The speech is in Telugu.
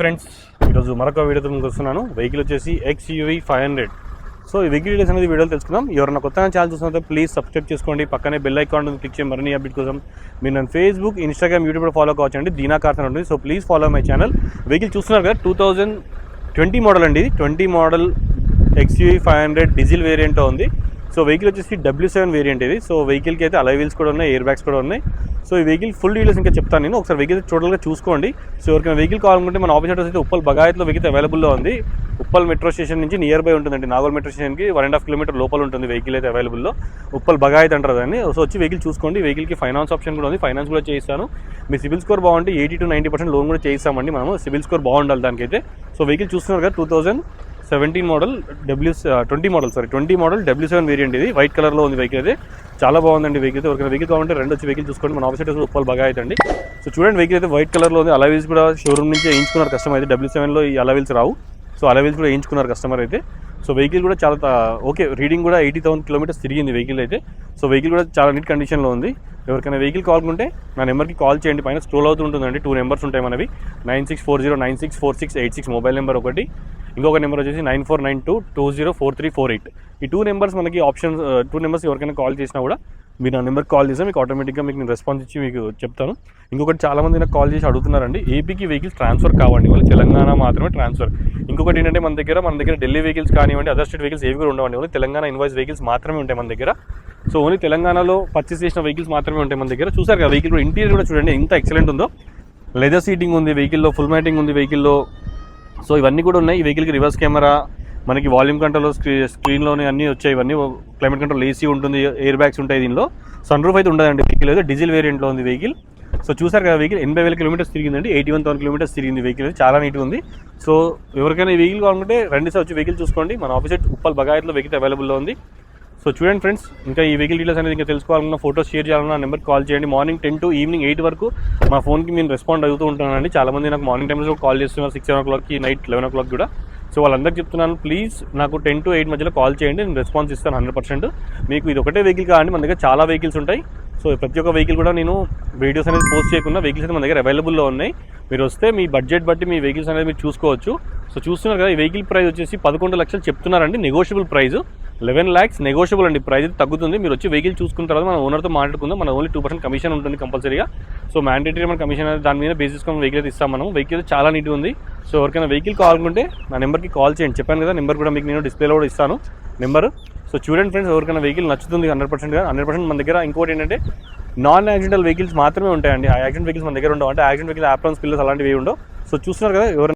ఫ్రెండ్స్, ఈరోజు మరొక వీడియోతో ముందుకు వస్తున్నాను. వెహికల్ వచ్చేసి XUV 500. సో ఈ వెహికల్ డీటెయిల్స్ అనేది వీడియోలో తెలుసుకుందాం. ఎవరైనా కొత్తగా ఛానల్ చూస్తున్నట్టు ప్లీజ్ సబ్స్క్రైబ్ చేసుకోండి. పక్కనే బెల్ ఐకాన్ క్లిక్ చేయండి మరిన్ని అప్డేట్ కోసం. మీరు నన్ను ఫేస్బుక్, ఇన్స్టాగ్రామ్, యూట్యూబ్ కూడా ఫాలో కావచ్చండి. దీనా కార్స్ ఉంటుంది. So please follow my channel. Vehicle చూస్తున్నారు కదా, 2020 మోడల్ అండి. ఇది 20 మోడల్ XUV 500 డీజిల్ వేరియంట్ ఉంది. సో వెహికల్ వచ్చేసి W7 వేరియంట్ ఇది. సో వెహికల్కి అయితే అలై వీల్స్ కూడా ఉన్నాయి, ఎయిర్ బ్యాగ్స్ కూడా ఉన్నాయి. సో ఈ వెహికల్ ఫుల్ డీటెయిల్స్ ఇంకా చెప్తాను నేను. ఒకసారి వెహికల్ టోటల్గా చూసుకోండి. సో ఎవరికైనా వెహికల్ కావాలనుకుంటే మన ఆఫీస్ అడ్రస్ అయితే ఉప్పల్ బగాయత్లో వెహికల్ అవైలబుల్లో ఉంది. ఉప్పల్ మెట్రో స్టేషన్ నుంచి నియర్ బై ఉంటుందండి. నాగోల్ మెట్రో స్టేషన్కి 1.5 కిలోమీటర్ లోపల ఉంటుంది వెహికల్ అయితే అవైలబుల్లో. ఉప్పల్ బగాయత్ అంటారు దాన్ని. సో వచ్చి వెహికల్ చూసుకోండి. వెహికల్కి ఫైనాన్స్ ఆప్షన్ కూడా ఉంది. ఫైనాన్స్ కూడా చేయిస్తాను. మీ సిబిల్ స్కోర్ బాగుంటే 80 to 90% లోన్ కూడా చేయిస్తామండి. మనము సిబిల్ స్కోర్ బాగుండాలి దానికైతే. సో వెహికల్ చూస్తున్నారు కదా, 2017 మోడల్ 20 మోడల్ W7 వేరియంట్ ఇది. వైట్ కలర్లో ఉంది వెహికల్ అయితే. చాలా బాగుందండి వెహికల్ అయితే. ఎవరికైనా వెహికల్ కావాలంటే రెండు వచ్చి వెహికల్ చూసుకోండి. మన ఆఫీస్ అయితే ఉప్పల్ బాగా అవుతుంది. సో చూడండి, వెహికల్ అయితే వైట్ కలర్లో ఉంది. అలవీల్స్ కూడా షోరూమ్ నుంచి వేయించుకున్నారు కస్టమర్ అయితే. W7లో ఈ అలవీల్స్ రావు. సో అలవీల్స్ కూడా వేయించుకున్నారు కస్టమర్ అయితే. సో వెహికల్ కూడా చాలా ఓకే, రీడింగ్ కూడా 80,000 కిలోమీటర్స్ తిరిగింది వెహికల్ అయితే. సో వెహికల్ కూడా చాలా నీట్ కండిషన్లో ఉంది. ఎవరికైనా వెహికల్ కావాలనుకుంటే నా నెంబర్కి కాల్ చేయండి. పైన స్క్రోల్ అవుతుంటుందండి. 2 నెంబర్స్ ఉంటాయి మనవి. 9640964686 మొబైల్ నెంబర్ ఒకటి. ఇంకొక నెంబర్ వచ్చేసి 9492204348. ఈ 2 నెంబర్స్ మనకి ఆప్షన్స్. 2 నెంబర్స్ ఎవరికైనా కాల్ చేసినా కూడా మీరు నా నెంబర్కి కాల్ చేస్తే మీకు ఆటోమేటిక్గా మీకు నేను రెస్పాన్స్ ఇచ్చి మీకు చెప్తాను. ఇంకొకటి చాలామంది నాకు కాల్ చేసి అడుగుతున్నారండి, ఏపీకి వెహికల్స్ ట్రాన్స్ఫర్ కావండి, వాళ్ళు తెలంగాణ మాత్రమే ట్రాన్స్ఫర్. ఇంకొకటి ఏంటంటే మన దగ్గర ఢిల్లీ వెహికల్స్ కానివ్వండి, అదర్ స్టేట్ వెహికల్స్ ఏవి కూడా ఉండవండి. ఓన్లీ తెలంగాణ ఇన్వాయిస్ వెహికల్స్ మాత్రమే ఉంటాయి మన దగ్గర. సో ఓన్లీ తెలంగాణలో పర్చేస్ చేసిన వెహికల్స్ మాత్రమే ఉంటాయి మన దగ్గర. చూసారు కదా వెహికల్ కూడా ఇంటీరియర్ కూడా చూడండి ఎంత ఎక్సలెంట్ ఉందో. లెదర్ సీటింగ్ ఉంది వెహికల్లో, ఫుల్ మ్యాటింగ్ ఉంది వెహికల్లో. సో ఇవన్నీ కూడా ఉన్నాయి. ఈ వెహికల్కి రివర్స్ కెమెరా, మనకి వాల్యూమ్ కంట్రోల్, స్క్రీన్లోనే అన్నీ వచ్చాయి. ఇవన్నీ క్లైమేట్ కంట్రోల్, ఏసీ ఉంటుంది, ఎయిర్ బ్యాగ్స్ ఉంటాయి. దీనిలో సన్ రూఫ్ అయితే ఉండదండి. వెహికల్ అయితే డీజిల్ వేరియంట్లో ఉంది వెహికల్. సో చూసారు కదా, వెహికల్ 80,000 కిలోమీటర్స్ తిరిగిందండి. 81,000 కిలోమీటర్స్ తిరిగింది వెహికల్ అయితే. చాలా నీట్గా ఉంది. సో ఎవరికైనా ఈ వెహికల్ కావాలంటే రెండు సార్ వచ్చి వెహికల్ చూసుకోండి. మన ఆఫీస్ ఉప్పల్ బగాయత్లో వెహికల్ అవైలబుల్లో ఉంది. సో చూడండి ఫ్రెండ్స్, ఇంకా ఈ వెహికల్ డీటెయిల్స్ అనేది ఇంకా తెలుసుకోవాలన్నా, ఫోటోస్ షేర్ చేయాలన్నా నెంబర్కి కాల్ చేయండి. మార్నింగ్ 10 to ఈవినింగ్ 8 వరకు మా ఫోన్కి నేను రెస్పాండ్ అవుతూ ఉంటానండి. చాలామంది నాకు మార్నింగ్ టైమ్స్లో కాల్ చేస్తున్నారు, 6, 7 o'clockకి, నైట్ 11 o'clock కూడా. సో వాళ్ళందరికీ చెప్తున్నాను, ప్లీజ్ నాకు 10 to 8 మధ్యలో కాల్ చేయండి. నేను రెస్పాన్స్ ఇస్తాను 100%. మీకు ఇది ఒకటే వెహికల్ కాదండి, మన దగ్గర చాలా వెహికల్స్ ఉంటాయి. సో ప్రతి ఒక్క వెహికల్ కూడా నేను వీడియోస్ అనేది పోస్ట్ చేయకుండా వెహికల్స్ అయితే మన దగ్గర అవైలబుల్లో ఉన్నాయి. మీరు వస్తే మీ బడ్జెట్ బట్టి మీ వెహికల్స్ అనేది మీరు చూసుకోవచ్చు. సో చూస్తున్నారు కదా, ఈ వెహికల్ ప్రైస్ వచ్చేసి 11 లక్షలు చెప్తున్నారండి. నెగోషియబుల్ ప్రైస్ 11 lakhs నెగోషియబుల్ అండి. ప్రైస్ అయితే తగ్గుతుంది. మీరు వచ్చి వెహికల్ చూసుకున్న తర్వాత మన ఓనర్తో మాట్లాడుకుందాం. మన ఓన్లీ 2% కమిషన్ ఉంటుంది కంపల్సరీగా. సో మ్యాండేటరీ మన కమిషన్ అనేది దాని మీద బేస్ చేసుకొని వెహికల్ అయితే ఇస్తాం మనం. వెహికల్ చాలా నీట్గా ఉంది. సో ఎవరికైనా వెహికల్ కావాలనుకుంటే నా నెంబర్కి కాల్ చేయండి. చెప్పాను కదా, నెంబర్ కూడా మీకు నేను డిస్ప్లేలో కూడా ఇస్తాను నెంబర్. సో చూడండి ఫ్రెండ్స్, ఎవరికైనా వెహికల్ నచ్చుతుంది 100%. మన దగ్గర ఇంకోటి ఏంటంటే నాన్ యాక్సిడెంటల్ వెహికల్స్ మాత్రమే ఉంటాయండి. ఆ యాక్సిడెంట్ వెహికల్స్ మన దగ్గర ఉండవు. అంటే యాక్సిడెంట్ వెహికల్, ఆప్రాన్స్, పిల్లర్స్ అలాంటివి ఉండవు. సో చూస్తున్నారు కదా, ఎవరైనా